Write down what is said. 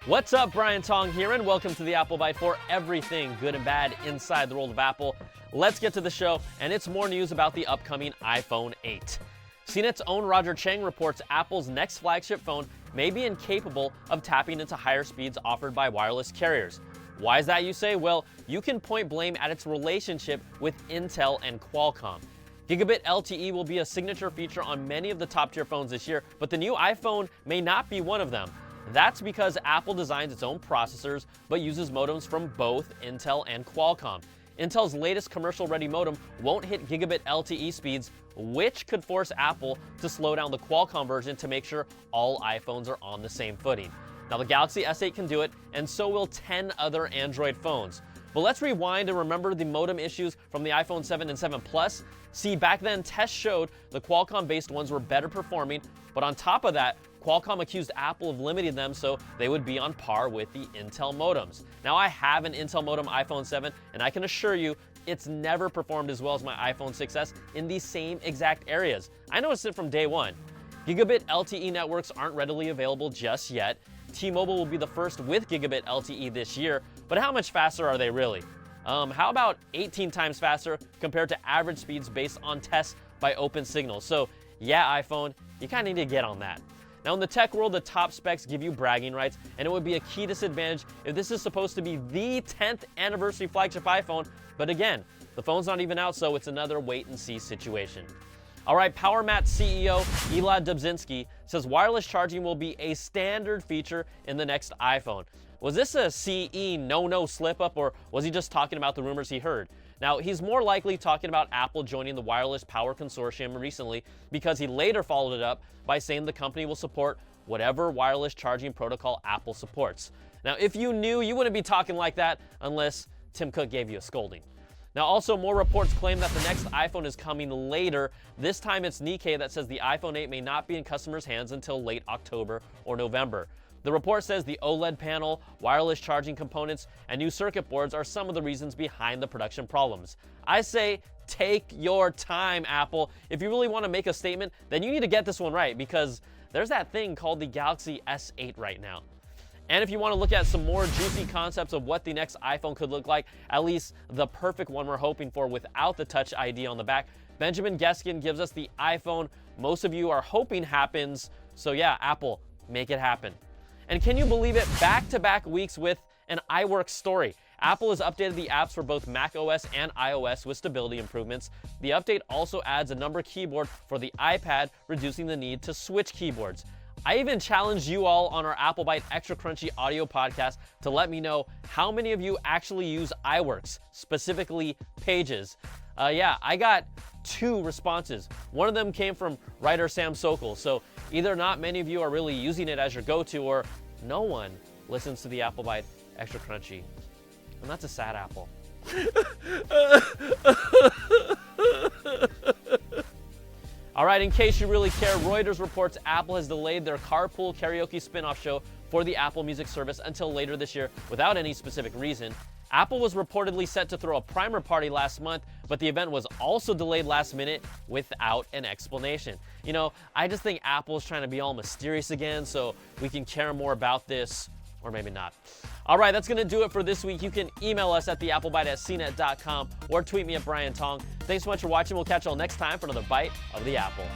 What's up, Brian Tong here, and welcome to the Apple Bite for everything good and bad inside the world of Apple. Let's get to the show, and it's more news about the upcoming iPhone 8. CNET's own Roger Chang reports Apple's next flagship phone may be incapable of tapping into higher speeds offered by wireless carriers. Why is that, you say? Well, you can point blame at its relationship with Intel and Qualcomm. Gigabit LTE will be a signature feature on many of the top-tier phones this year, but the new iPhone may not be one of them. That's because Apple designs its own processors, but uses modems from both Intel and Qualcomm. Intel's latest commercial-ready modem won't hit Gigabit LTE speeds, which could force Apple to slow down the Qualcomm version to make sure all iPhones are on the same footing. Now, the Galaxy S8 can do it, and so will 10 other Android phones. But let's rewind and remember the modem issues from the iPhone 7 and 7 Plus. See, back then, tests showed the Qualcomm-based ones were better performing, but on top of that, Qualcomm accused Apple of limiting them so they would be on par with the Intel modems. Now, I have an Intel modem iPhone 7, and I can assure you it's never performed as well as my iPhone 6s in these same exact areas. I noticed it from day one. Gigabit LTE networks aren't readily available just yet. T-Mobile will be the first with Gigabit LTE this year, but how much faster are they really? How about 18 times faster compared to average speeds based on tests by OpenSignal? So yeah, iPhone, you kind of need to get on that. Now, in the tech world, the top specs give you bragging rights, and it would be a key disadvantage if this is supposed to be the 10th anniversary flagship iPhone. But again, the phone's not even out, so it's another wait-and-see situation. All right, PowerMat CEO Elon Dubzinski says wireless charging will be a standard feature in the next iPhone. Was this a CE no-no slip-up, or was he just talking about the rumors he heard? Now, he's more likely talking about Apple joining the Wireless Power Consortium recently, because he later followed it up by saying the company will support whatever wireless charging protocol Apple supports. Now, if you knew, you wouldn't be talking like that unless Tim Cook gave you a scolding. Now, also, more reports claim that the next iPhone is coming later. This time it's Nikkei that says the iPhone 8 may not be in customers' hands until late October or November. The report says the OLED panel, wireless charging components, and new circuit boards are some of the reasons behind the production problems. I say, take your time, Apple. If you really want to make a statement, then you need to get this one right, because there's that thing called the Galaxy S8 right now. And if you want to look at some more juicy concepts of what the next iPhone could look like, at least the perfect one we're hoping for without the Touch ID on the back, Benjamin Geskin gives us the iPhone most of you are hoping happens. So yeah, Apple, make it happen. And can you believe it? Back-to-back weeks with an iWork story. Apple has updated the apps for both macOS and iOS with stability improvements. The update also adds a number keyboard for the iPad, reducing the need to switch keyboards. I even challenged you all on our Apple Bite Extra Crunchy audio podcast to let me know how many of you actually use iWorks, specifically Pages. Yeah, I got 2 responses. One of them came from writer Sam Sokol, so either not many of you are really using it as your go-to, or no one listens to the Apple Bite Extra Crunchy. And that's a sad apple. All right, in case you really care, Reuters reports Apple has delayed their Carpool Karaoke spin-off show for the Apple Music service until later this year without any specific reason. Apple was reportedly set to throw a primer party last month, but the event was also delayed last minute without an explanation. You know, I just think Apple's trying to be all mysterious again so we can care more about this, or maybe not. All right, that's going to do it for this week. You can email us at theapplebite@cnet.com or tweet me at Brian Tong. Thanks so much for watching. We'll catch you all next time for another Bite of the Apple.